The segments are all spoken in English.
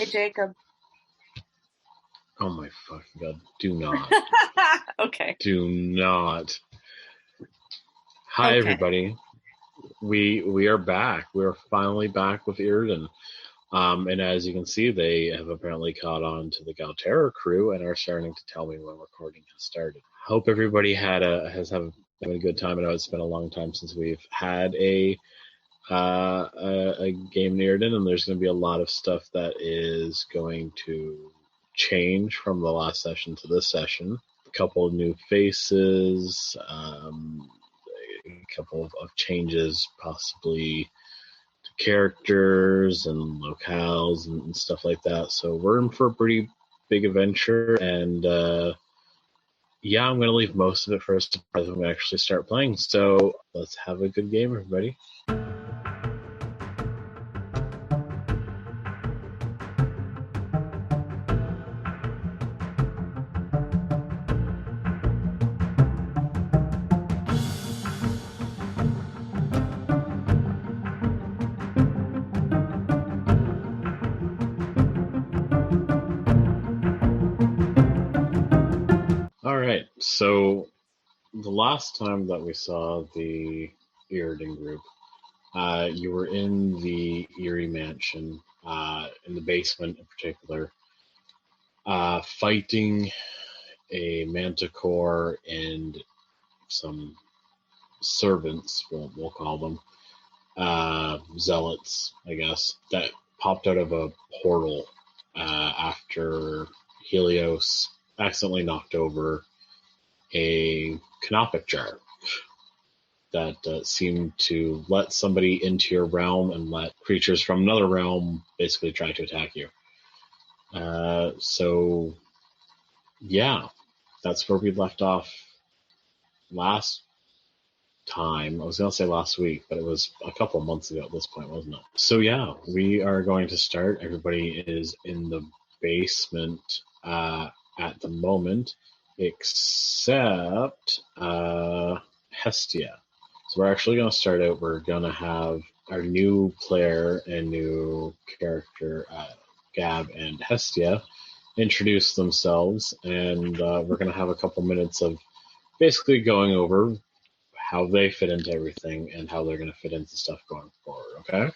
Hey, Jacob. Oh my fucking god, do not. Okay. Do not. Hi, Okay. everybody. We are back. We're finally back with Iraden. And as you can see, they have apparently caught on to the Galterra crew and are starting to tell me when recording has started. Hope everybody has having a good time. I know it's been a long time since we've had a game in Iraden, and there's going to be a lot of stuff that is going to change from the last session to this session. A couple of new faces, a couple of changes possibly to characters and locales and stuff like that. So we're in for a pretty big adventure, and yeah, I'm going to leave most of it for us to when we actually start playing. So let's have a good game, everybody. Alright, so the last time that we saw the Iraden group, you were in the Eerie Mansion, in the basement in particular, fighting a manticore and some servants, we'll call them, zealots, I guess, that popped out of a portal after Hylios accidentally knocked over a canopic jar that seemed to let somebody into your realm and let creatures from another realm basically try to attack you. So, yeah, that's where we left off last time. I was going to say last week, but it was a couple of months ago at this point, wasn't it? So, yeah, we are going to start. Everybody is in the basement at the moment, except Hestia. So we're actually going to start out. We're going to have our new player and new character, Gab and Hestia, introduce themselves, and we're going to have a couple minutes of basically going over how they fit into everything and how they're going to fit into stuff going forward, okay?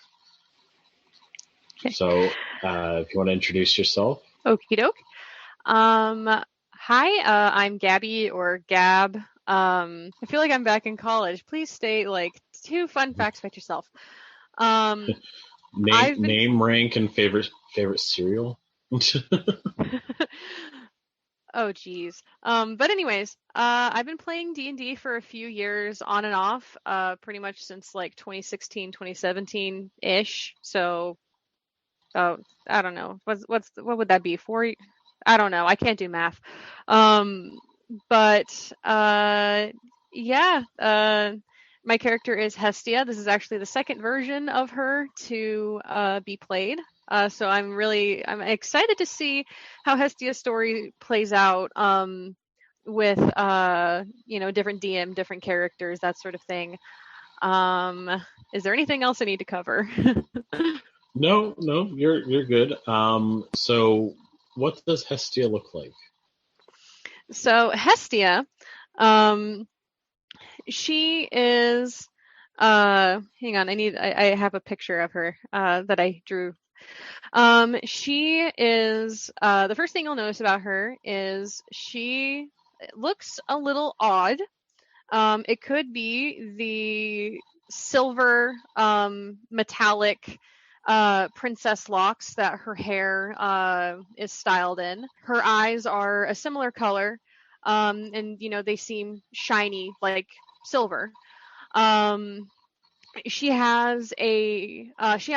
So if you want to introduce yourself. Okie doke. Hi, I'm Gabby or Gab. I feel like I'm back in college. Please state like 2 fun facts about yourself. Name, rank, and favorite cereal. Oh geez. But anyways, I've been playing D&D for a few years on and off, pretty much since like 2016, 2017 ish. So, I don't know. What would that be? 4? I don't know. I can't do math. But yeah. My character is Hestia. This is actually the second version of her to be played. So I'm excited to see how Hestia's story plays out with different DM, different characters, that sort of thing. Is there anything else I need to cover? No, you're good. So what does Hestia look like? So Hestia, she is hang on, I have a picture of her that I drew. She is the first thing you'll notice about her is she looks a little odd. It could be the silver metallic princess locks that her hair is styled in. Her eyes are a similar color, and they seem shiny like silver. She has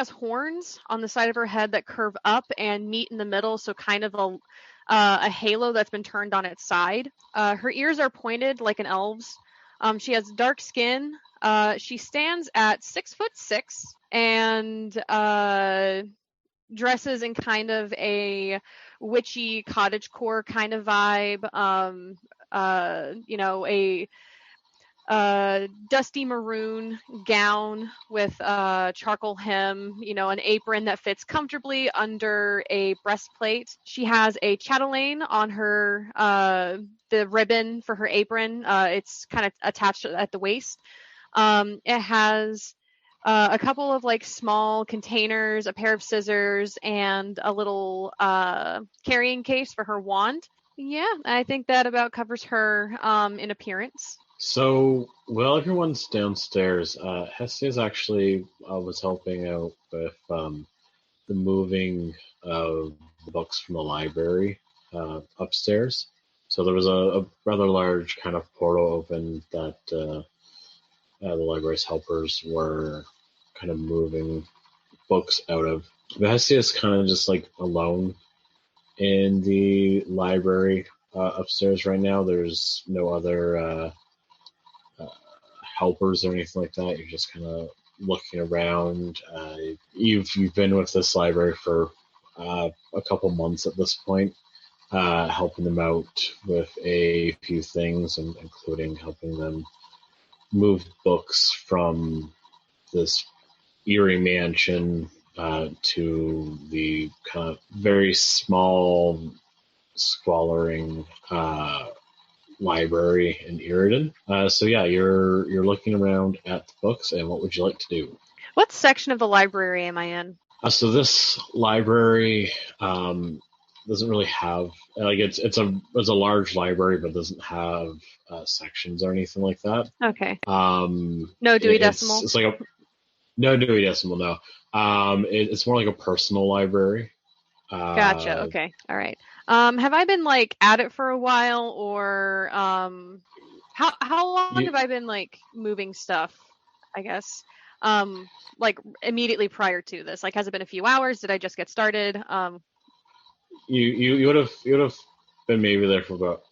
horns on the side of her head that curve up and meet in the middle, so kind of a halo that's been turned on its side. Her ears are pointed like an elf's. She has dark skin. She stands at 6'6" and dresses in kind of a witchy cottagecore kind of vibe. dusty maroon gown with a charcoal hem, an apron that fits comfortably under a breastplate. She has a chatelaine on her, the ribbon for her apron. It's kind of attached at the waist. It has a couple of like small containers, a pair of scissors, and a little carrying case for her wand. Yeah, I think that about covers her in appearance. So, while everyone's downstairs, Hestia's actually was helping out with the moving of the books from the library upstairs. So there was a rather large kind of portal open that the library's helpers were kind of moving books out of. But Hestia's kind of just like alone in the library upstairs right now. There's no other helpers or anything like that. You're just kind of looking around. You've been with this library for a couple months at this point, helping them out with a few things, and including helping them move books from this eerie mansion to the kind of very small, squalling library in Iraden. So yeah, you're looking around at the books, and what would you like to do? What section of the library am I in? So this library doesn't really have it's a large library, but doesn't have sections or anything like that. Okay. No Dewey Decimal. It's like no Dewey Decimal. No. It's more like a personal library. Gotcha. Okay. All right. Have I been like at it for a while, or how long have I been like moving stuff? I guess like immediately prior to this. Like, has it been a few hours? Did I just get started? You would have been maybe there for about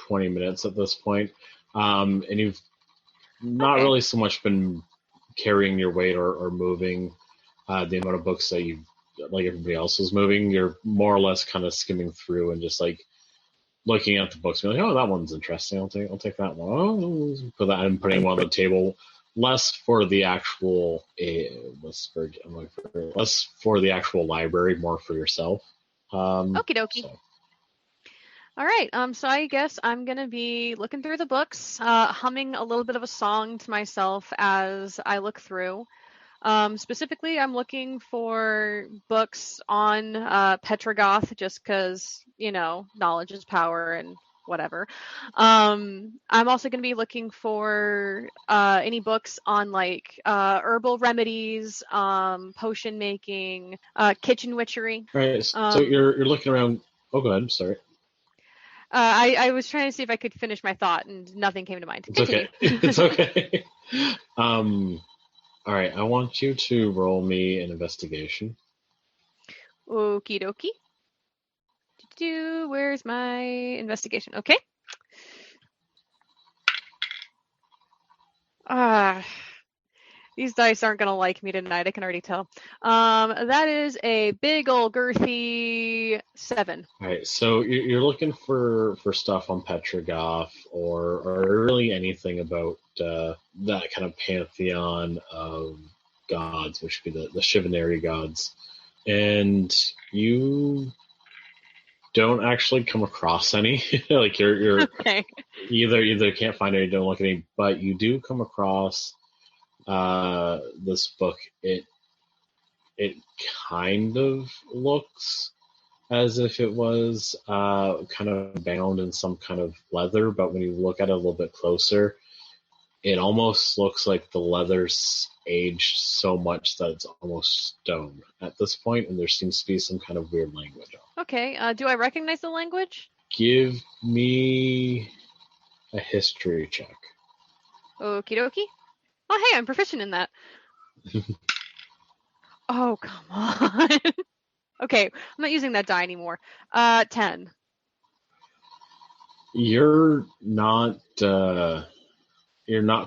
20 minutes at this point, and you've not really so much been carrying your weight or moving the amount of books that you like everybody else is moving. You're more or less kind of skimming through and just like looking at the books, being like, oh, that one's interesting. I'll take that one. Oh, put that and putting one on the table. Less for the actual less for the actual library, more for yourself. Okie dokie. So. All right. So I guess I'm gonna be looking through the books, humming a little bit of a song to myself as I look through. Specifically, I'm looking for books on Petragoth, just because, knowledge is power and whatever. I'm also going to be looking for any books on like herbal remedies, potion making, kitchen witchery. Right. So you're looking around. Oh, go ahead. I'm sorry. I was trying to see if I could finish my thought, and nothing came to mind. It's okay. It's okay. All right, I want you to roll me an investigation. Okie dokie. Where's my investigation? Okay. These dice aren't going to like me tonight, I can already tell. That is a big old girthy 7. All right, so you're looking for stuff on Petragoth or really anything about that kind of pantheon of gods, which would be the Chivalry gods. And you don't actually come across any. Like you're okay. either can't find any, don't look at any, but you do come across this book. It kind of looks as if it was kind of bound in some kind of leather, but when you look at it a little bit closer, it almost looks like the leather's aged so much that it's almost stone at this point, and there seems to be some kind of weird language on it. Okay, do I recognize the language? Give me a history check. Okie dokie. Oh, hey, I'm proficient in that. Oh, come on. Okay, I'm not using that die anymore. 10. You're not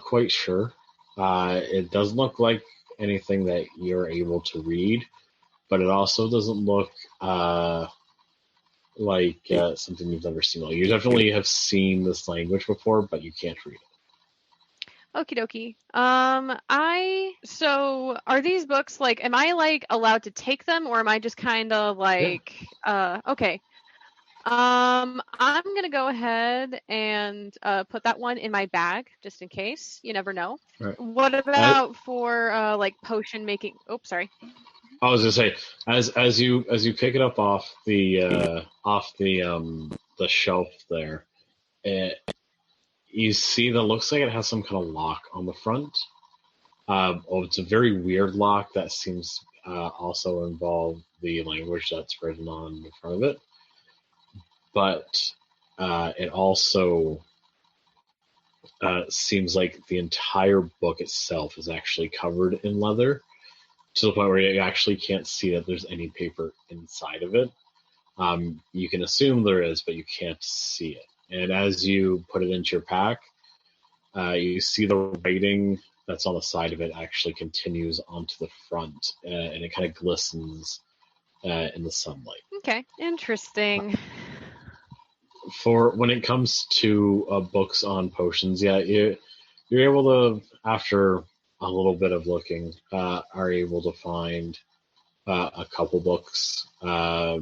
quite sure. It doesn't look like anything that you're able to read, but it also doesn't look like something you've never seen. You definitely have seen this language before, but you can't read it. Okie dokie. So are these books like, am I like allowed to take them, or am I just kind of like, okay. I'm gonna go ahead and put that one in my bag just in case. You never know. Right. What about for like potion making? Oh, sorry. I was gonna say, as you pick it up off the shelf there, you see that looks like it has some kind of lock on the front. It's a very weird lock that seems also involve the language that's written on the front of it, but it also seems like the entire book itself is actually covered in leather, to the point where you actually can't see that there's any paper inside of it. You can assume there is, but you can't see it. And as you put it into your pack, you see the writing that's on the side of it actually continues onto the front, and it kind of glistens in the sunlight. Okay, interesting. For when it comes to books on potions, yeah, you're able to, after a little bit of looking, are able to find a couple books, a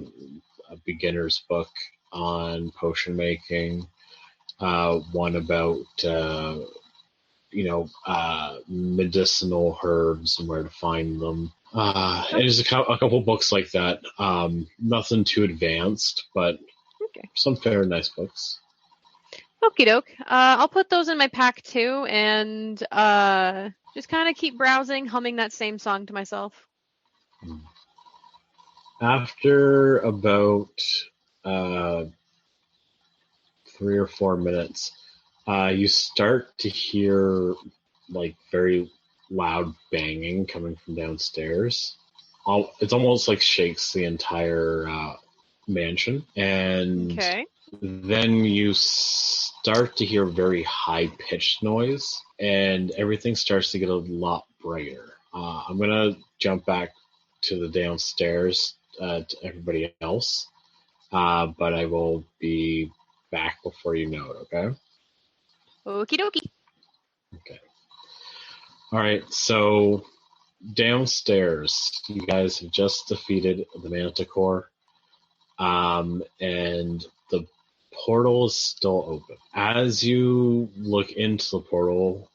beginner's book on potion making, one about medicinal herbs and where to find them. And there's a couple books like that. Nothing too advanced, but Okay. some fair nice books. Okie doke. I'll put those in my pack too, and just kind of keep browsing, humming that same song to myself. After about 3 or 4 minutes, you start to hear like very loud banging coming from downstairs. It's almost like shakes the entire mansion, and Okay. then you start to hear very high-pitched noise, and everything starts to get a lot brighter. I'm gonna jump back to the downstairs to everybody else, but I will be back before you know it. Okay. Okie dokie. Okay. All right. So downstairs, you guys have just defeated the manticore, and the portal is still open. As you look into the portal,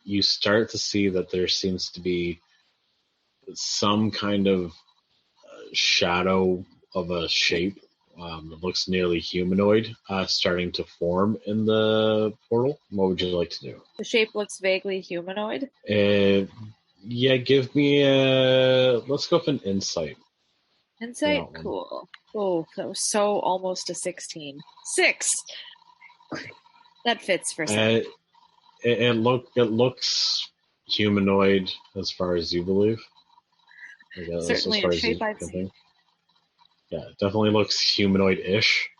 you start to see that there seems to be some kind of shadow of a shape that looks nearly humanoid starting to form in the portal. What would you like to do? The shape looks vaguely humanoid. Yeah, give me let's go for an insight. Insight? Yeah, Cool. Oh, that was so almost a 16. 6! That fits for some. It looks humanoid as far as you believe. Certainly a shape I've seen. Yeah, it definitely looks humanoid-ish.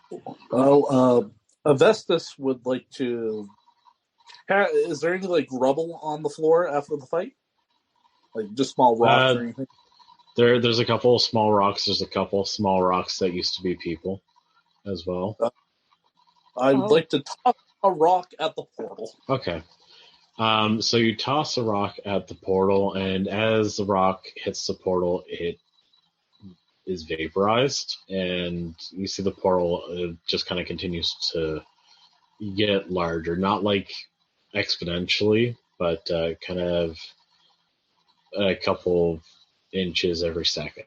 Well, Avestus would like to. Is there any like rubble on the floor after the fight? Like just small rocks or anything? There's a couple of small rocks. There's a couple of small rocks that used to be people as well. I'd like to toss a rock at the portal. Okay. So you toss a rock at the portal, and as the rock hits the portal, it is vaporized, and you see the portal just kind of continues to get larger. Not like exponentially, but kind of a couple inches every second.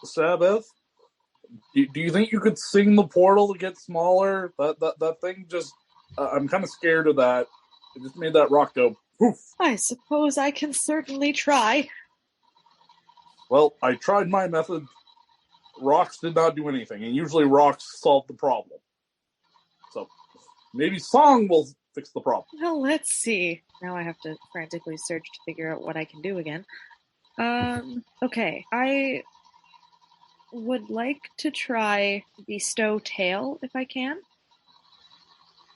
Sabbath, do you think you could sing the portal to get smaller? That thing just... I'm kind of scared of that. It just made that rock go poof. I suppose I can certainly try. Well, I tried my method. Rocks did not do anything, and usually rocks solve the problem. So maybe song will fix the problem. Well, let's see. Now I have to frantically search to figure out what I can do again. Okay. I would like to try bestow tale if I can.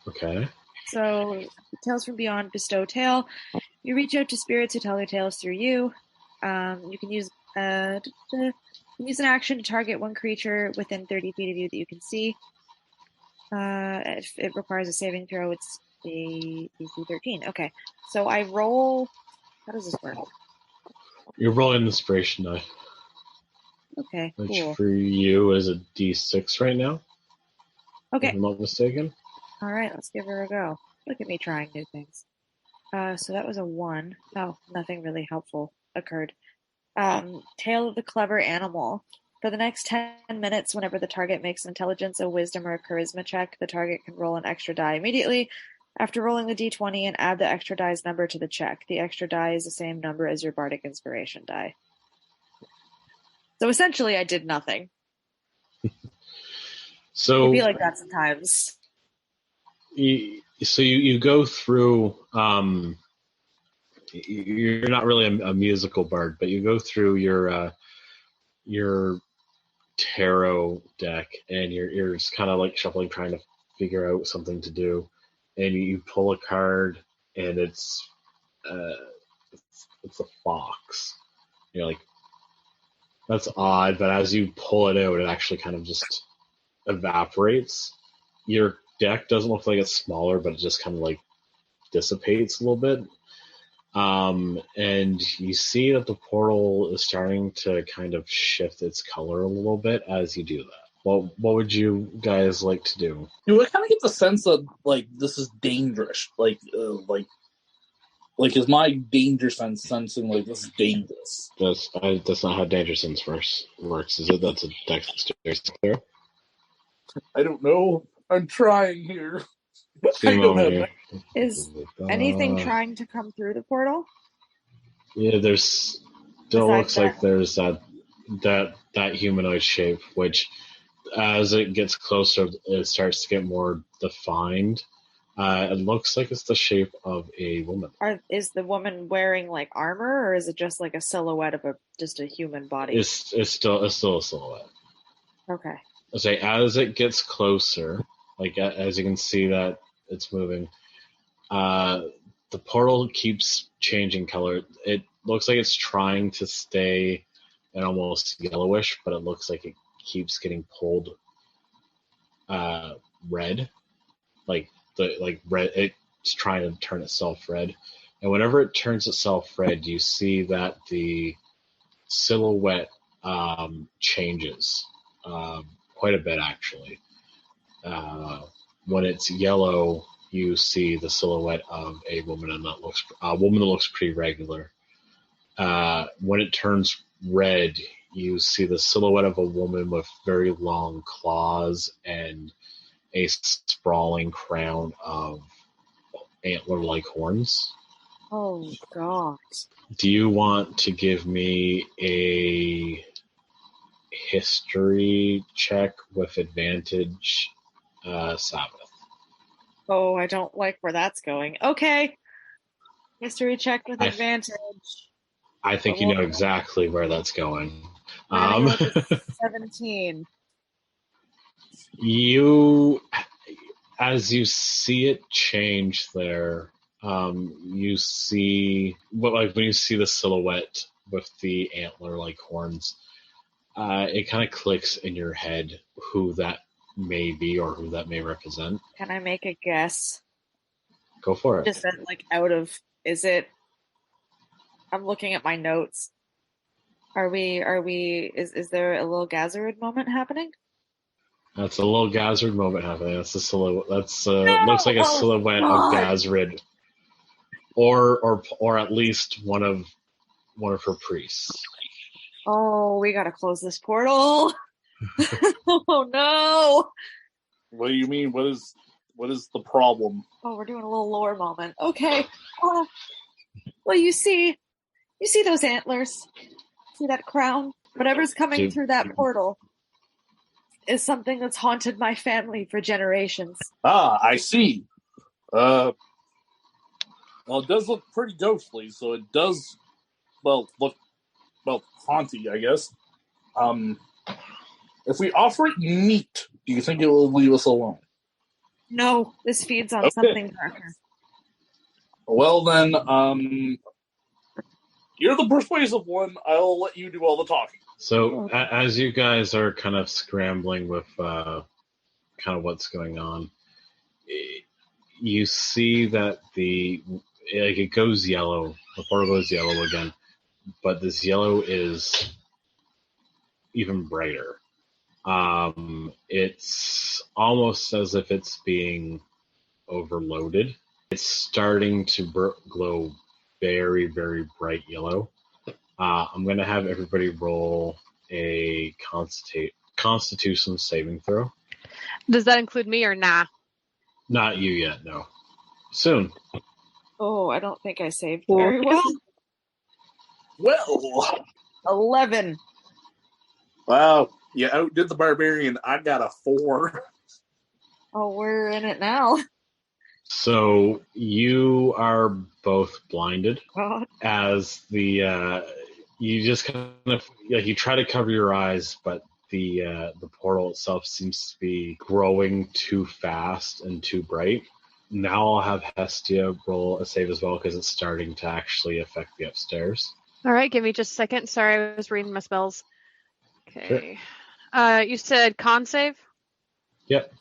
Okay. So, Tales from Beyond, bestow tale. You reach out to spirits who tell their tales through you. You can use an action to target one creature within 30 feet of you that you can see. If it requires a saving throw, it's a DC 13. Okay, so I roll. How does this work? You're rolling inspiration die, Okay, which cool. for you is a D6 right now, if Okay, I'm not mistaken. all right, let's give her a go. Look at me trying new things. So that was a 1. Oh, nothing really helpful occurred. Tale of the clever animal. For the next 10 minutes, whenever the target makes an intelligence, a wisdom, or a charisma check, the target can roll an extra die immediately after rolling the d20 and add the extra die's number to the check. The extra die is the same number as your bardic inspiration die. So essentially, I did nothing. So It'd be like that sometimes. you go through. You're not really a musical bard, but you go through your tarot deck, and you're just kind of like shuffling, trying to figure out something to do, and you pull a card, and it's a fox. You're like, that's odd, but as you pull it out, it actually kind of just evaporates. Your deck doesn't look like it's smaller, but it just kind of like dissipates a little bit. And you see that the portal is starting to kind of shift its color a little bit as you do that. What would you guys like to do? I kind of get the sense that like this is dangerous. Like is my danger sense sensing like this is dangerous? That's not how danger sense works, is it? That's a dexterity clear. I don't know. I'm trying here. See a moment here. Is anything trying to come through the portal? Yeah, there's still looks like there's that humanoid shape, which as it gets closer, it starts to get more defined. It looks like it's the shape of a woman. Is the woman wearing like armor, or is it just like a silhouette of just a human body? It's still a silhouette. Okay. Say as it gets closer, like as you can see that it's moving, the portal keeps changing color. It looks like it's trying to stay an almost yellowish, but it looks like it keeps getting pulled red, like red. It's trying to turn itself red, and whenever it turns itself red, you see that the silhouette changes quite a bit, actually. When it's yellow, you see the silhouette of a woman, and that looks pretty regular. When it turns red, you see the silhouette of a woman with very long claws and a sprawling crown of antler-like horns. Oh, God. Do you want to give me a history check with advantage, Sabbath? Oh, I don't like where that's going. Okay. History check with advantage. I think you know exactly where that's going. Go with 17. As you see it change there, you see when you see the silhouette with the antler-like horns, it kind of clicks in your head who that may be or who that may represent. Can I make a guess? Go for it. Just is it? I'm looking at my notes. Is there a little Gazarid moment happening? That's a little Gazarid moment happening. That's a silhouette. Looks like a silhouette of Gazarid, or at least one of her priests. Oh, we gotta close this portal. Oh no! What do you mean? What is the problem? Oh, we're doing a little lore moment. Okay. Well, you see those antlers? See that crown? Whatever's coming through that portal is something that's haunted my family for generations. Ah, I see. Well, it does look pretty ghostly, so it does, look haunty, I guess. If we offer it meat, do you think it will leave us alone? No, this feeds on something darker. Well then, you're the persuasive one. I'll let you do all the talking. So as you guys are kind of scrambling with kind of what's going on, you see that it goes yellow. The portal goes yellow again, but this yellow is even brighter. It's almost as if it's being overloaded. It's starting to glow very, very bright yellow. I'm going to have everybody roll a Constitution saving throw. Does that include me or nah? Not you yet, no. Soon. Oh, I don't think I saved very well. Well, 11. wow, you outdid the barbarian. I got a 4. Oh, we're in it now. So you are both blinded God. as you just kind of you try to cover your eyes, but the portal itself seems to be growing too fast and too bright. Now I'll have Hestia roll a save as well because it's starting to actually affect the upstairs. All right, give me just a second. Sorry, I was reading my spells. Okay. Sure. You said con save? Yep.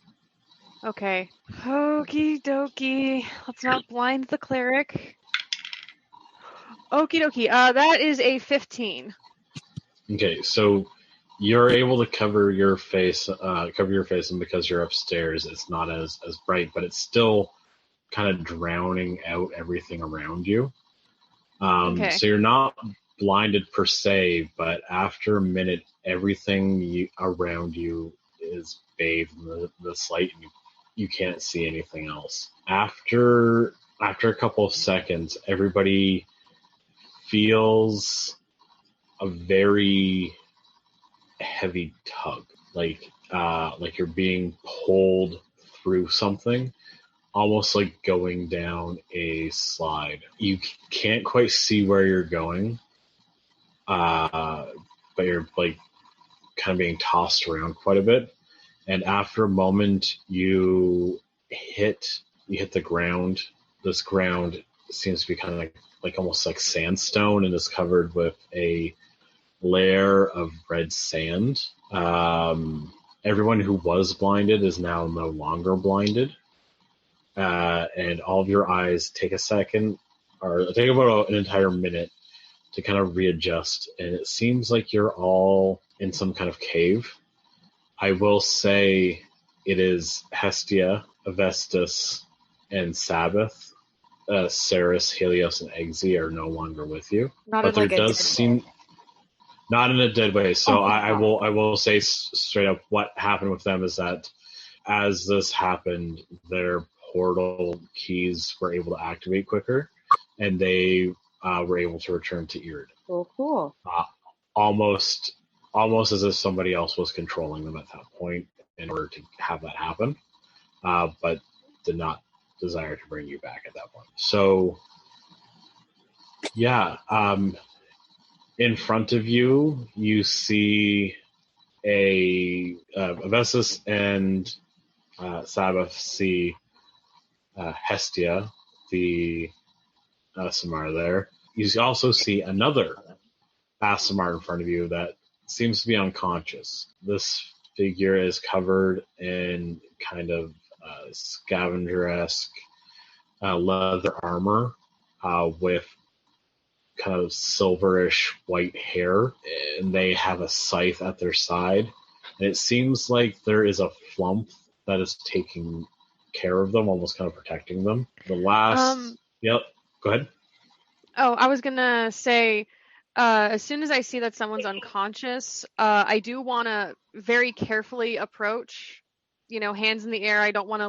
Okay. Okie dokie. Let's not blind the cleric. Okie dokie. That is a 15. Okay, so you're able to cover your face, and because you're upstairs, it's not as bright, but it's still kind of drowning out everything around you. Okay. So you're not blinded per se, but after a minute, everything around you is bathed in this light, and you can't see anything else. After a couple of seconds, everybody feels a very heavy tug, like you're being pulled through something, almost like going down a slide. You can't quite see where you're going, but you're like kind of being tossed around quite a bit. And after a moment, you hit the ground. This ground seems to be kind of like almost like sandstone and is covered with a layer of red sand. Everyone who was blinded is now no longer blinded. And all of your eyes take a second, or take about an entire minute to kind of readjust. And it seems like you're all in some kind of cave. I will say it is Hestia, Avestus, and Sabbath. Sarras, Hylios, and Eggsy are no longer with you. Not but in there like a does dead seem way. Not in a dead way. So Oh, I will say straight up what happened with them is that as this happened, their portal keys were able to activate quicker, and they were able to return to Iraden. Cool. Almost as if somebody else was controlling them at that point in order to have that happen, but did not desire to bring you back at that point. So, yeah, in front of you, you see Avestus and Sabbath see Hestia, the Samar there. You also see another Samar in front of you that seems to be unconscious. This figure is covered in kind of scavenger-esque leather armor with kind of silverish white hair, and they have a scythe at their side. And it seems like there is a flump that is taking care of them, almost kind of protecting them. The last... Yep, go ahead. Oh, I was gonna say, as soon as I see that someone's unconscious, I do want to very carefully approach, hands in the air. I don't want to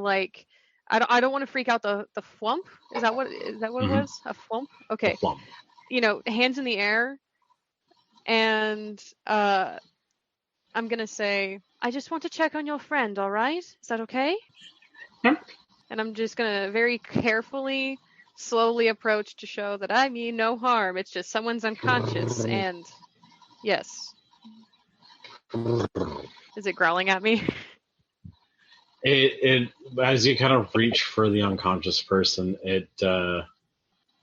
I don't want to freak out the flump. Is that what it was? A flump? Okay. The flump. Hands in the air, and I'm gonna say, I just want to check on your friend, all right? Is that okay? Yep. And I'm just gonna very carefully, slowly approach to show that I mean no harm. It's just someone's unconscious, and yes. Is it growling at me? It as you kind of reach for the unconscious person,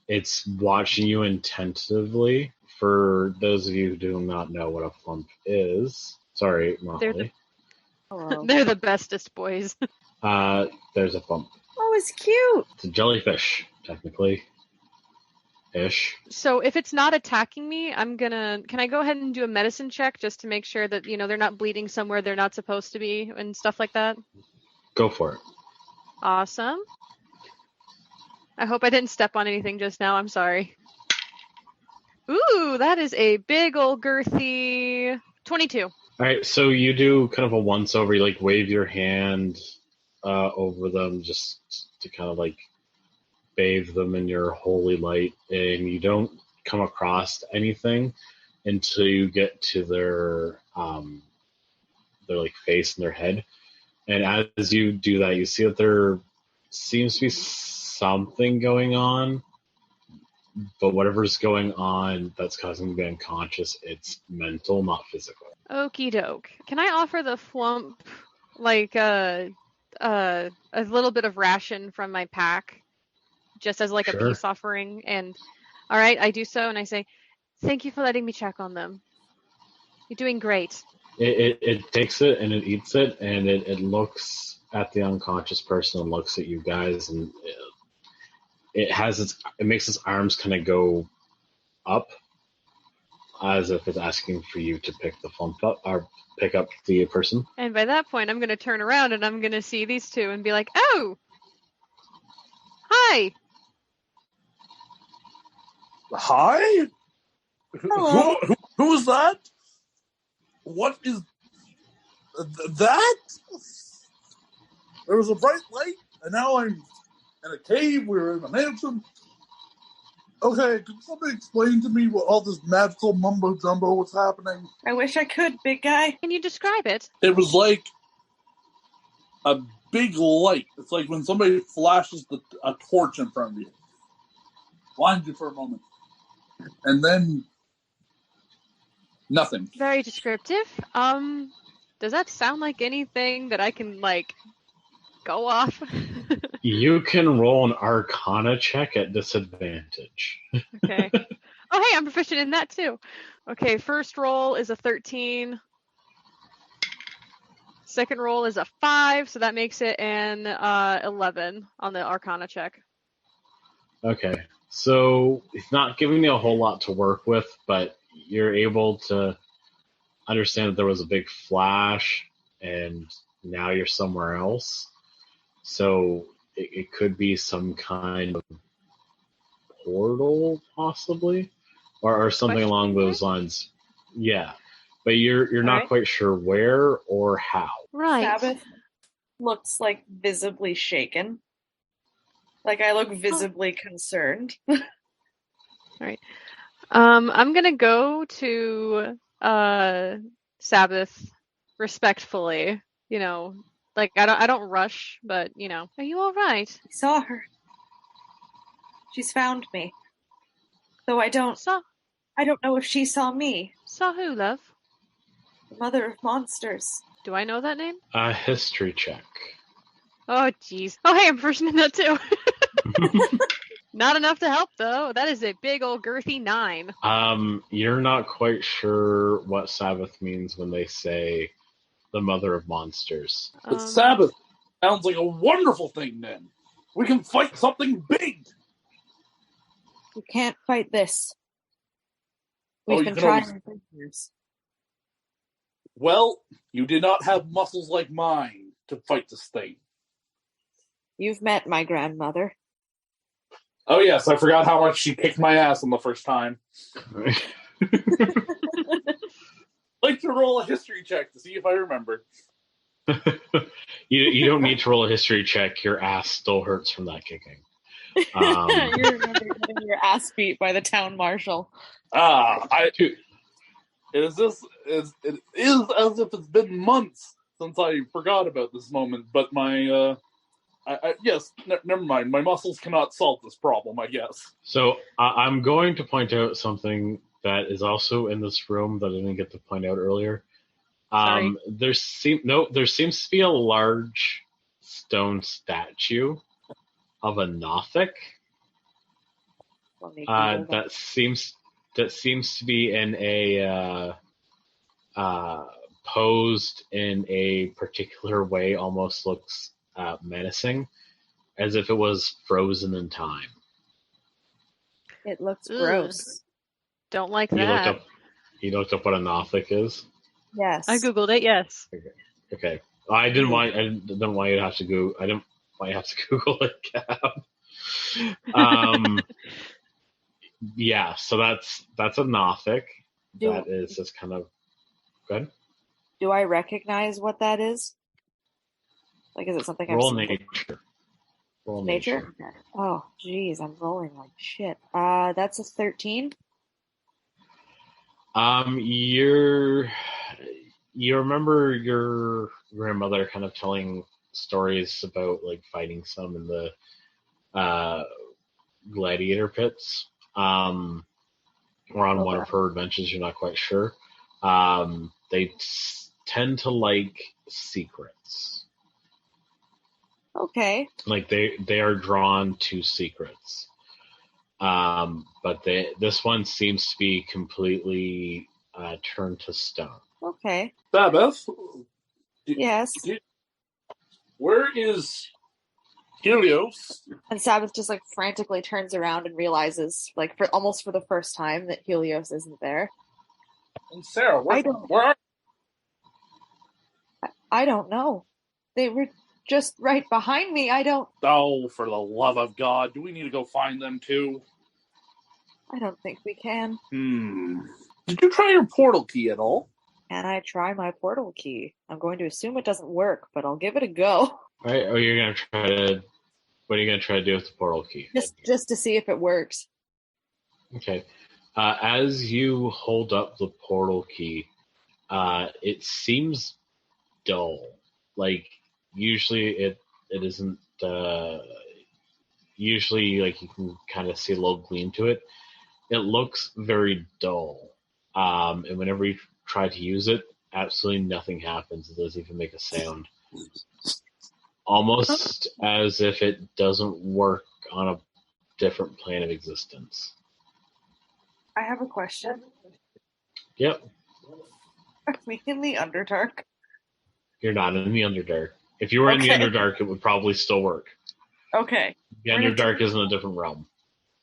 it's watching you attentively. For those of you who do not know what a flump is, sorry, Molly. They're the bestest boys. There's a flump. Oh, was cute. It's a jellyfish, technically. Ish. So if it's not attacking me, can I go ahead and do a medicine check just to make sure that, they're not bleeding somewhere they're not supposed to be and stuff like that? Go for it. Awesome. I hope I didn't step on anything just now. I'm sorry. Ooh, that is a big old girthy 22. All right, so you do kind of a once over. You wave your hand over them just to kind of bathe them in your holy light, and you don't come across anything until you get to their face and their head. And as you do that, you see that there seems to be something going on, but whatever's going on that's causing them to be unconscious, it's mental, not physical. Okie doke. Can I offer the flump a little bit of ration from my pack, just as a Sure. peace offering? And all right, I do so, and I say, "Thank you for letting me check on them. You're doing great." It takes it and it eats it, and it looks at the unconscious person and looks at you guys, and it makes its arms kind of go up as if it's asking for you to pick the flump up or pick up the person. And by that point, I'm going to turn around and I'm going to see these two and be like, "Oh, hi." Hi? Hello. Who's that? What is that? There was a bright light, and now I'm in a cave. We're in a mansion. Okay, can somebody explain to me what all this magical mumbo-jumbo was happening? I wish I could, big guy. Can you describe it? It was like a big light. It's like when somebody flashes a torch in front of you. Blinds you for a moment. And then nothing. Very descriptive. Does that sound like anything that I can, go off? You can roll an Arcana check at disadvantage. Okay. Oh, hey, I'm proficient in that too. Okay, first roll is a 13. Second roll is a 5, so that makes it an 11 on the Arcana check. Okay, so it's not giving you a whole lot to work with, but you're able to understand that there was a big flash, and now you're somewhere else. So it could be some kind of portal, possibly, or something Question along those lines. Yeah, but you're not right. quite sure where or how. Right. Sabbath looks visibly shaken. I look visibly concerned. All right. I'm gonna go to Sabbath respectfully. I don't rush, but are you all right? I saw her. She's found me. Though I don't know if she saw me. Saw who, love? The mother of monsters. Do I know that name? A history check. Oh, jeez. Oh, hey, I'm proficient in that too. Not enough to help, though. That is a big old girthy 9. You're not quite sure what Sabbath means when they say the mother of monsters. But Sabbath sounds like a wonderful thing, then. We can fight something big. You can't fight this. We've been trying for years. Well, you did not have muscles like mine to fight this thing. You've met my grandmother. Oh, yes, I forgot how much she kicked my ass on the first time. Like to roll a history check to see if I remember. You don't need to roll a history check. Your ass still hurts from that kicking. You remember getting your ass beat by the town marshal. It is as if it's been months since I forgot about this moment, but my never mind. My muscles cannot solve this problem, I guess. So I'm going to point out something that is also in this room that I didn't get to point out earlier. There seems to be a large stone statue of a Nothic that seems to be in a posed in a particular way, almost looks menacing. as if it was frozen in time. It looks Ugh. gross. Don't like You that. looked up what a Nothic is? Yes. I googled it. Yes. Okay. I didn't want you to have to go. I didn't want you to have to Google it, Gab. Yeah. So that's a Nothic. That is just kind of good. Do I recognize what that is? Like, is it something I've Roll seen? nature. Roll Nature? Okay. Oh, geez, I'm rolling like shit. That's a 13. You remember your grandmother kind of telling stories about like fighting some in the gladiator pits, or on one of her adventures. You're not quite sure. They tend to like secrets. Okay. Like they are drawn to secrets. But this one seems to be completely turned to stone. Okay. Sabbath? Yes. Where is Hylios? And Sabbath just like frantically turns around and realizes, like for the first time, that Hylios isn't there. And Sarah, where are I don't know. They were just right behind me. I don't. Oh, for the love of God. Do we need to go find them too? I don't think we can. Did you try your portal key at all? Can I try my portal key? I'm going to assume it doesn't work, but I'll give it a go. All right. Oh, you're gonna try to. What are you gonna try to do with the portal key? Just to see if it works. Okay. As you hold up the portal key, it seems dull. Like usually it isn't. Usually, like you can kind of see a little gleam to it. It looks very dull. And whenever you try to use it, absolutely nothing happens. It doesn't even make a sound. Almost as if it doesn't work on a different plane of existence. I have a question. Yep. Are we in the Underdark? You're not in the Underdark. If you were in the Underdark, it would probably still work. Okay. The Underdark is in a different realm.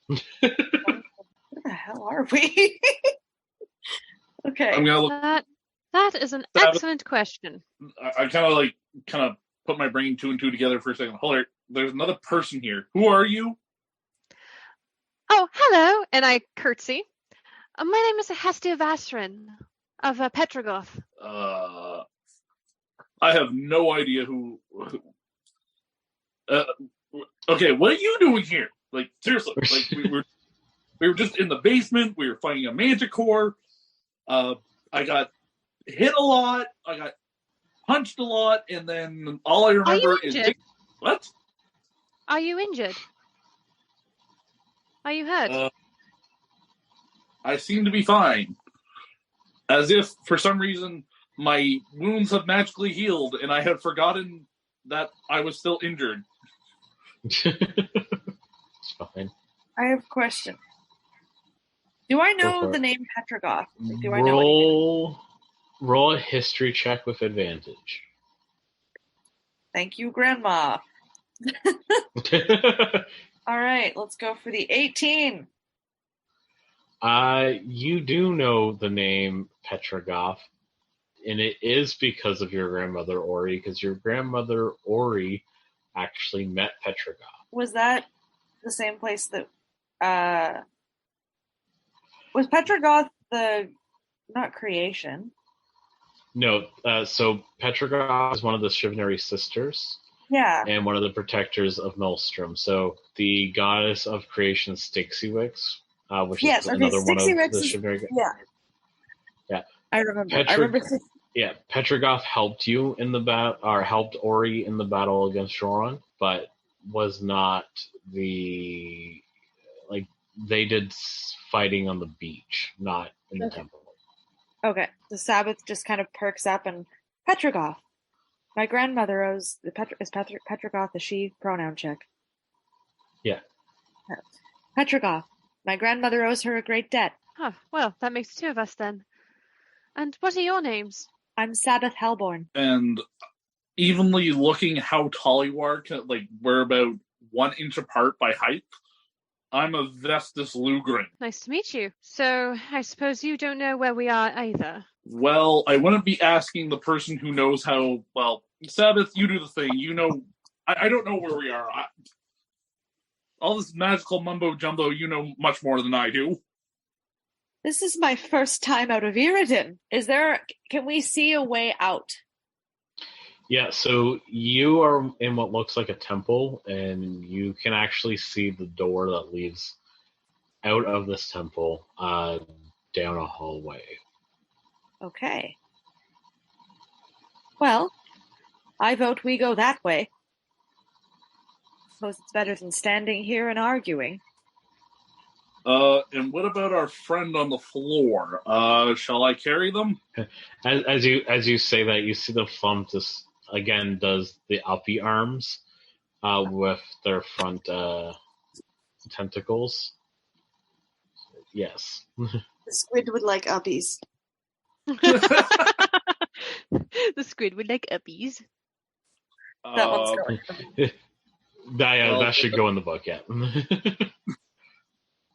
Where the hell are we? Okay. I'm gonna look. That is an excellent question. I kind of put my brain 2 and 2 together for a second. Hold on, there's another person here. Who are you? Oh, hello, and I curtsy. My name is Hestia Vasrin of Petrogoth. I have no idea who. Okay, what are you doing here? Like seriously, like we were just in the basement. We were fighting a manticore. I got hit a lot. I got punched a lot, and then all I remember is what? Are you injured? Are you hurt? I seem to be fine. As if, for some reason, my wounds have magically healed, and I had forgotten that I was still injured. It's fine. I have a question. Do I know the name Petrogoth? Do I know roll a history check with advantage. Thank you, Grandma. All right, let's go for the 18. You do know the name Petrogoth, and it is because of your grandmother Ori, because your grandmother Ori actually met Petrogoth. Was that the same place that was Petrogoth not creation? No, so Petrogoth is one of the Chivalry sisters. Yeah. And one of the protectors of Maelstrom. So the goddess of creation, Styxywix, which is another one of the Chivalry. Yeah. I remember. Yeah, Petrogoth helped you in the battle, or helped Ori in the battle against Shoron, but was not they did fighting on the beach, not in the temple. Okay, the Sabbath just kind of perks up and Petrogoth. My grandmother owes Petrogoth a she pronoun check. Yeah. Petrogoth. My grandmother owes her a great debt. Oh, well, that makes 2 of us then. And what are your names? I'm Sabbath Hellborn. And evenly looking how tall you are, like we're about 1 inch apart by height. I'm a Vestus Lugrin. Nice to meet you. So, I suppose you don't know where we are either. Well, I wouldn't be asking the person who knows how... Well, Sabbath, you do the thing. You know... I don't know where we are. All this magical mumbo-jumbo, you know much more than I do. This is my first time out of Iraden. Can we see a way out? Yeah, so you are in what looks like a temple, and you can actually see the door that leads out of this temple down a hallway. Okay. Well, I vote we go that way. Suppose it's better than standing here and arguing. And what about our friend on the floor? Shall I carry them? As you say that, you see the Flum just again does the uppy arms with their front tentacles. Yes. The squid would like uppies. The squid would like uppies. That one's going. That should go in the book, yeah.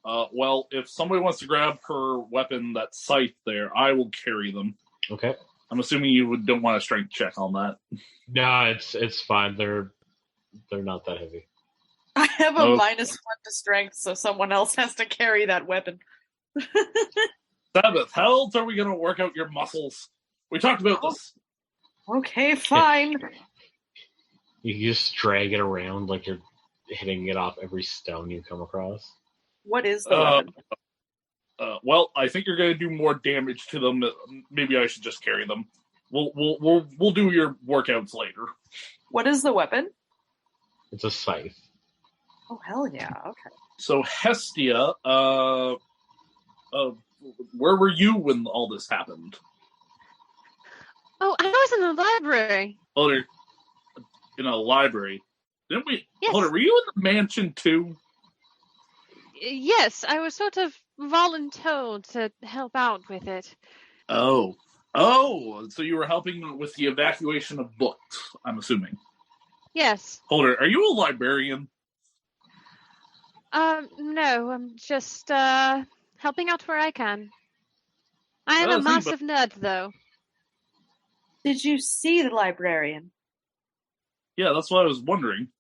Well, if somebody wants to grab her weapon, that scythe there, I will carry them. Okay. I'm assuming you don't want a strength check on that. No, it's fine. They're not that heavy. I have a -1 to strength, so someone else has to carry that weapon. Sabbath, how else are we going to work out your muscles? We talked about this. Okay, fine. You just drag it around like you're hitting it off every stone you come across. What is the weapon? Well, I think you're going to do more damage to them. Maybe I should just carry them. We'll do your workouts later. What is the weapon? It's a scythe. Oh, hell yeah. Okay. So, Hestia, where were you when all this happened? Oh, I was in the library. Oh, in a library. Didn't we? Yes. Hold on, were you in the mansion too? Yes, I was sort of voluntold to help out with it. Oh, so you were helping with the evacuation of books, I'm assuming. Yes. Hold on, are you a librarian? No, I'm just, helping out where I can. I am Well, a massive nerd, though. Did you see the librarian? Yeah, that's what I was wondering.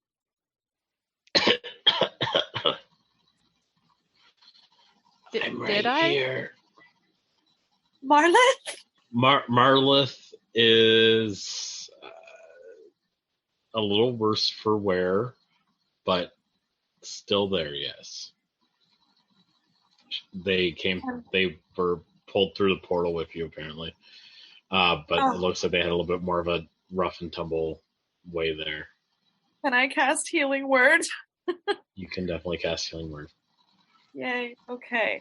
Did I? Here. Marlith? Marlith is a little worse for wear, but still there, yes. They were pulled through the portal with you, apparently. But It looks like they had a little bit more of a rough and tumble way there. Can I cast Healing Word? You can definitely cast Healing Word. Yay. Okay.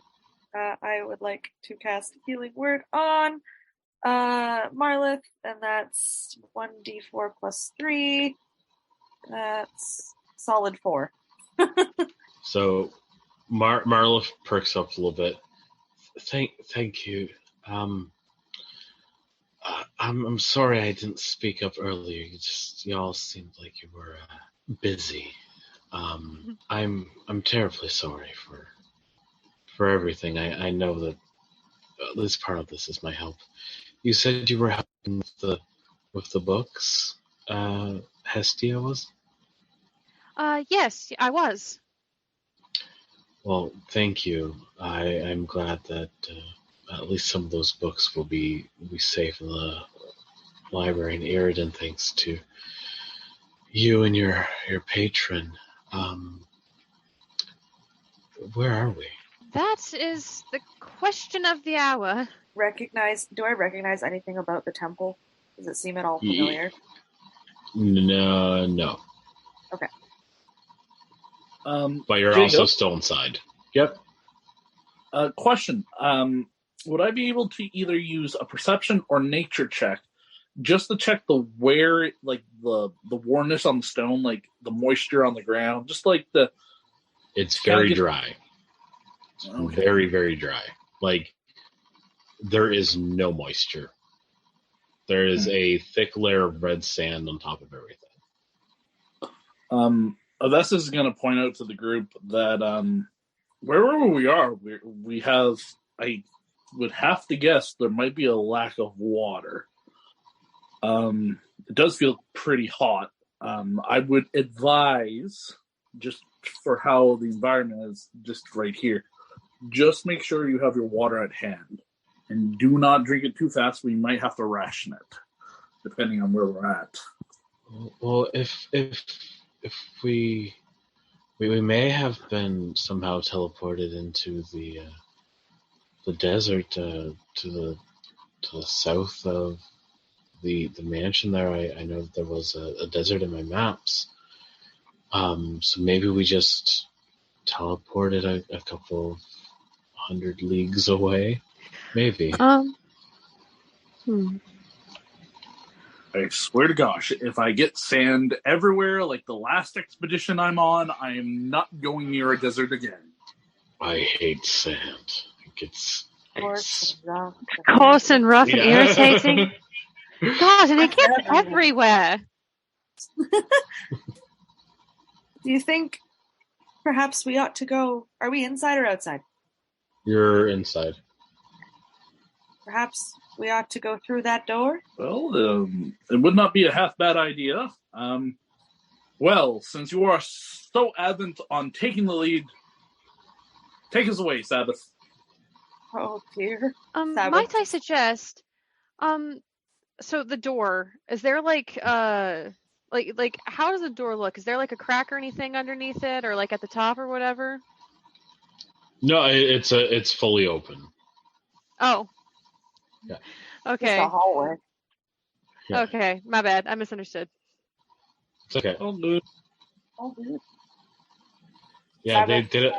I would like to cast Healing Word on Marlith, and that's 1d4 plus 3. That's solid 4. So Marlith perks up a little bit. Thank you. I'm sorry I didn't speak up earlier. You all seemed like you were busy. I'm terribly sorry for everything. I know that at least part of this is my help. You said you were helping with the books. Hestia was? Yes, I was. Well, thank you. I'm glad that at least some of those books will be safe in the library in Iraden, thanks to you and your patron. Where are we? That is the question of the hour. Do I recognize anything about the temple? Does it seem at all familiar? No. Okay. But you're Jacob? also still inside. Yep. Question. Would I be able to either use a perception or nature check just to check the wear, like the wornness on the stone, like the moisture on the ground, just like the... It's very dry. Okay. Very, very dry. Like, there is no moisture. There is a thick layer of red sand on top of everything. Odessa is going to point out to the group that wherever we are, we have, I would have to guess, there might be a lack of water. It does feel pretty hot. I would advise, just for how the environment is just right here, just make sure you have your water at hand. And do not drink it too fast. We might have to ration it, depending on where we're at. Well, if we may have been somehow teleported into the desert to the south of the mansion there. I know that there was a desert in my maps. So maybe we just teleported a couple 100 leagues away. Maybe. I swear to gosh, if I get sand everywhere like the last expedition I'm on, I am not going near a desert again. I hate sand. It's coarse and rough and irritating. God, and it gets everywhere. Do you think perhaps we ought to go... Are we inside or outside? You're inside. Perhaps we ought to go through that door? Well, it would not be a half bad idea. Well, since you are so adamant on taking the lead, take us away, Sabbath. Oh, dear. Might I suggest, so the door, is there like how does the door look? Is there like a crack or anything underneath it, or like at the top or whatever? No, it's fully open. Oh. Yeah. Okay. It's a hallway. Yeah. Okay, my bad. I misunderstood. It's okay. Oh, good. Yeah, they did it.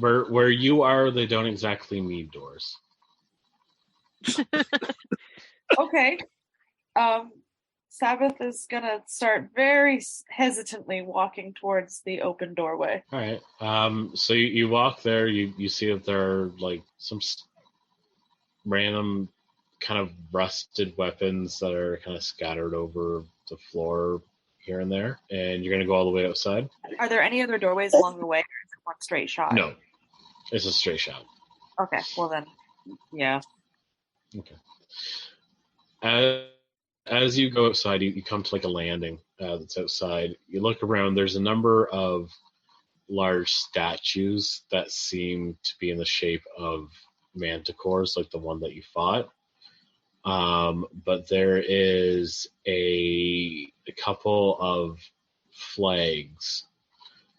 Where you are, they don't exactly need doors. Okay. Sabbath is gonna start very hesitantly walking towards the open doorway. All right. So you walk there. You see that there are like some random kind of rusted weapons that are kind of scattered over the floor here and there, and you're gonna go all the way outside. Are there any other doorways along the way, or is it one straight shot? No, it's a straight shot. Okay. Well then, yeah. Okay. As you go outside, you come to like a landing that's outside. You look around. There's a number of large statues that seem to be in the shape of manticores, like the one that you fought. But there is a couple of flags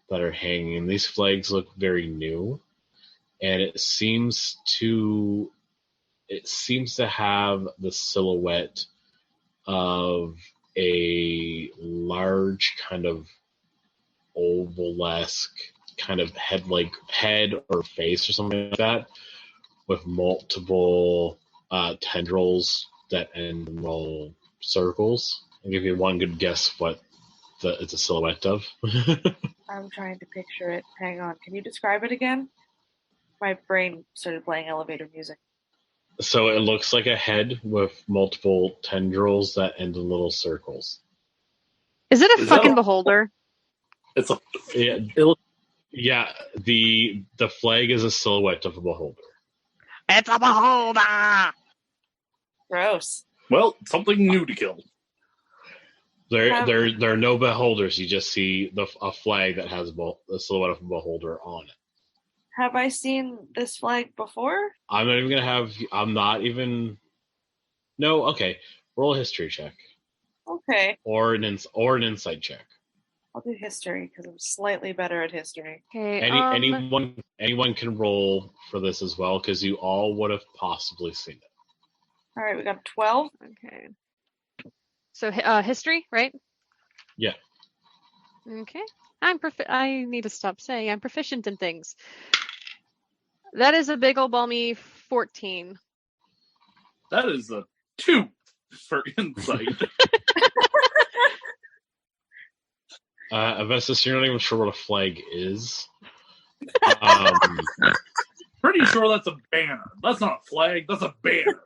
that are hanging. These flags look very new, and it seems to have the silhouette of a large kind of oval-esque kind of head or face or something like that, with multiple tendrils that end in little circles. I'll give you one good guess what it's a silhouette of. I'm trying to picture it. Hang on. Can you describe it again? My brain started playing elevator music. So it looks like a head with multiple tendrils that end in little circles. Is it a fucking beholder? It's a... Yeah, the flag is a silhouette of a beholder. It's a beholder! Gross. Well, something new to kill. There are no beholders. You just see a flag that has a silhouette of a beholder on it. Have I seen this flag before? I'm not even gonna have. I'm not even. No, okay. Roll a history check. Okay. Or an insight check. I'll do history because I'm slightly better at history. Okay. Anyone can roll for this as well because you all would have possibly seen it. All right, we got 12. Okay. So history, right? Yeah. Okay. I need to stop saying I'm proficient in things. That is a big old balmy 14. That is a 2 for insight. Avestus, you're not even sure what a flag is. Pretty sure that's a banner. That's not a flag. That's a banner.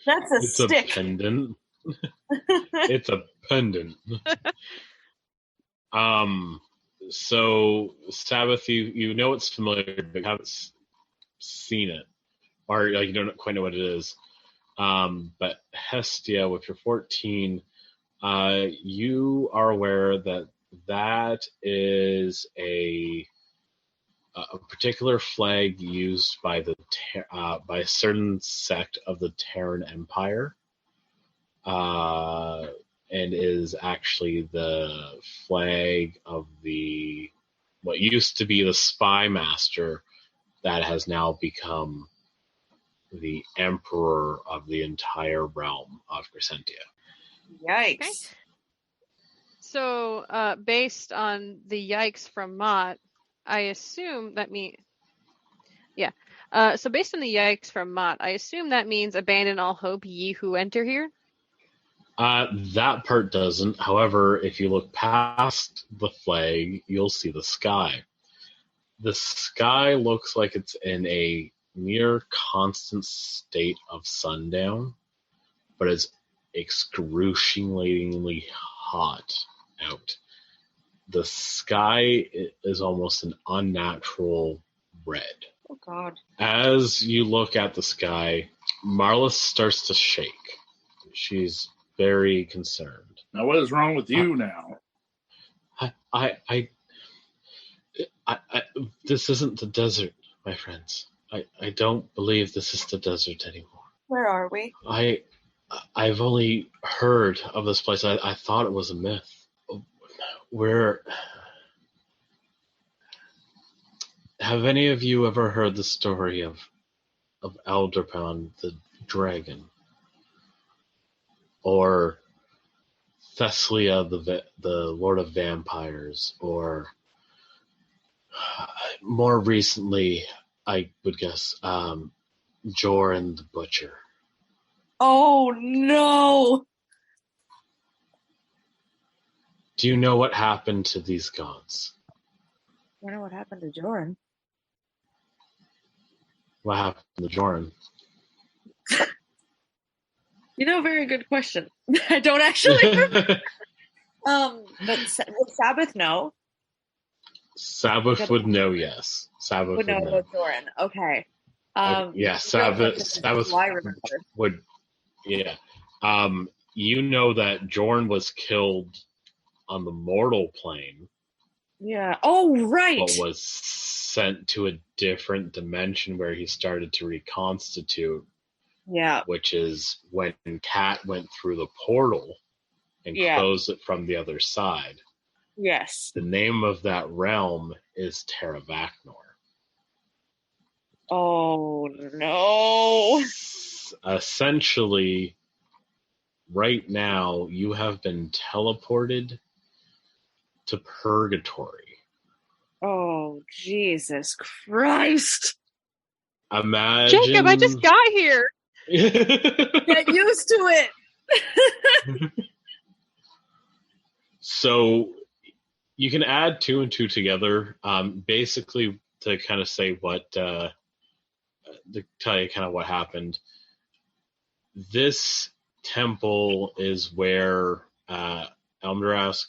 That's a it's stick. A pendant. It's a pendant. So, Sabbath, you know it's familiar, but you haven't seen it, or like you don't quite know what it is. But Hestia, with your 14, you are aware that is a particular flag used by by a certain sect of the Terran Empire, and is actually the flag of what used to be the Spy Master that has now become the Emperor of the entire realm of Crescentia. Yikes. Okay. So, based on the yikes from Mott, I assume that means... Yeah. So based on the yikes from Mott, I assume that means abandon all hope, ye who enter here? That part doesn't. However, if you look past the flag, you'll see the sky. The sky looks like it's in a near constant state of sundown, but it's excruciatingly hot out. The sky is almost an unnatural red. Oh, God. As you look at the sky, Marla starts to shake. She's very concerned. Now, what is wrong with you now? This isn't the desert, my friends. I don't believe this is the desert anymore. Where are we? I've only heard of this place. I thought it was a myth. Have any of you ever heard the story of Alderpan the dragon? Or Thessalia the Lord of Vampires? Or more recently, I would guess, Joran the Butcher? Oh, no! Do you know what happened to these gods? I know what happened to Joran. What happened to Joran? Very good question. I don't actually remember. But would Sabbath know? Sabbath would know, yes. Sabbath Would know about Joran. Okay. Yeah, Sabbath I remember. would, yeah. You know that Jorn was killed on the mortal plane. Yeah. Oh, right. But was sent to a different dimension where he started to reconstitute. Yeah. Which is when Kat went through the portal and closed it from the other side. Yes. The name of that realm is Teravaknor. Oh, no. Essentially, right now, you have been teleported to Purgatory. Oh, Jesus Christ. Imagine... Jacob, I just got here. Get used to it. So you can add 2 and 2 together, basically to kind of say to tell you kind of what happened. This temple is where Elmdark,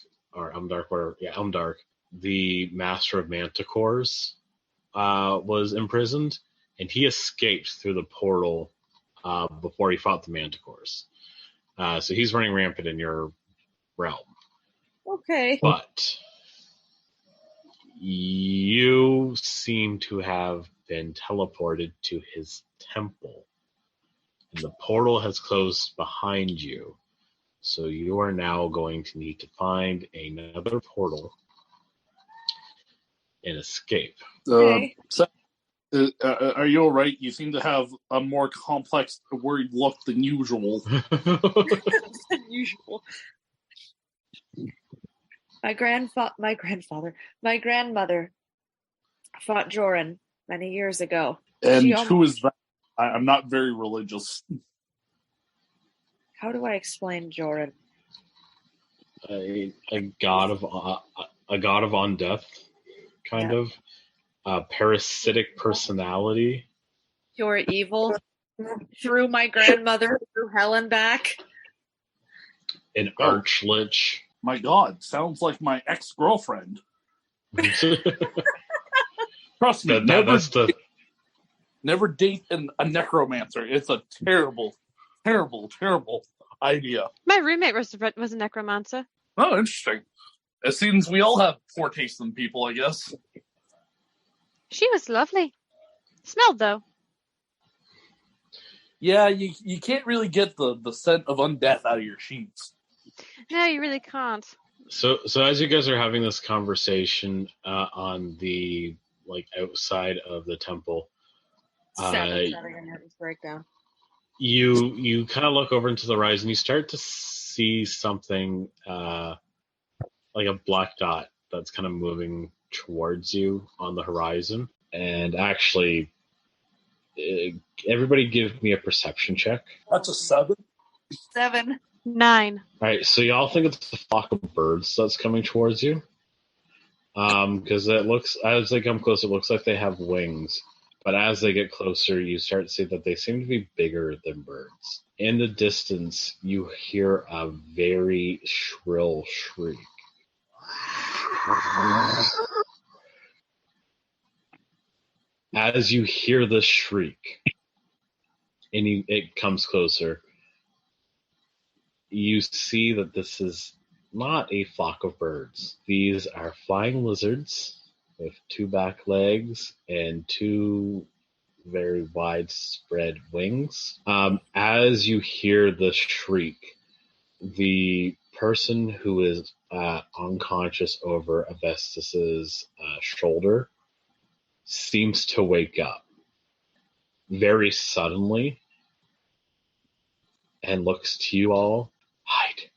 the master of manticores, was imprisoned, and he escaped through the portal before he fought the manticores. So he's running rampant in your realm. Okay. But you seem to have been teleported to his temple, and the portal has closed behind you. So you are now going to need to find another portal and escape. Okay. Are you all right? You seem to have a more complex, worried look than usual. Than usual. My grandmother fought Joran many years ago. And who is that? I'm not very religious. How do I explain Joran? A god of undeath, kind of. A parasitic personality. Pure evil. Threw my grandmother through hell and back. An archlich. My God, sounds like my ex-girlfriend. Trust me, that's the never date a necromancer. It's a terrible, terrible, terrible idea. My roommate was a necromancer. Oh, interesting. It seems we all have poor taste in people, I guess. She was lovely. Smelled, though. Yeah, you can't really get the scent of undeath out of your sheets. No, you really can't. So as you guys are having this conversation on the outside of the temple, Having a nervous breakdown. you kind of look over into the horizon. You start to see something like a black dot that's kind of moving towards you on the horizon. And actually, everybody give me a perception check. That's a 7. 7. 9. All right, so y'all think it's a flock of birds that's coming towards you? Because it looks, as they come close, it looks like they have wings. But as they get closer, you start to see that they seem to be bigger than birds. In the distance, you hear a very shrill shriek. As you hear the shriek, and it comes closer, you see that this is not a flock of birds. These are flying lizards with 2 back legs and 2 very widespread wings. As you hear the shriek, the person who is unconscious over Avestus's shoulder seems to wake up very suddenly and looks to you all. Hide.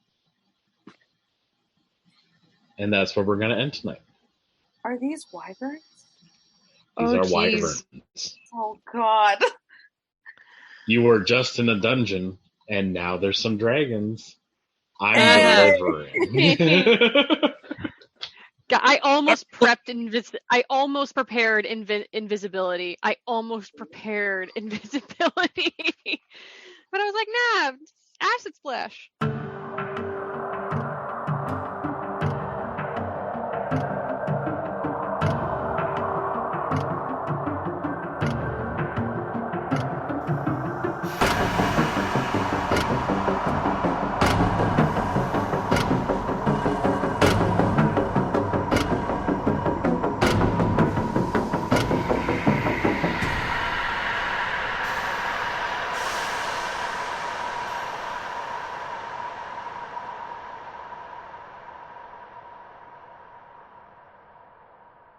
And that's where we're going to end tonight. Are these wyverns? These are wyverns. Oh, God. You were just in a dungeon, and now there's some dragons. I'm delivering. I almost prepped I almost prepared invisibility. I almost prepared invisibility. But I was like, nah, acid splash.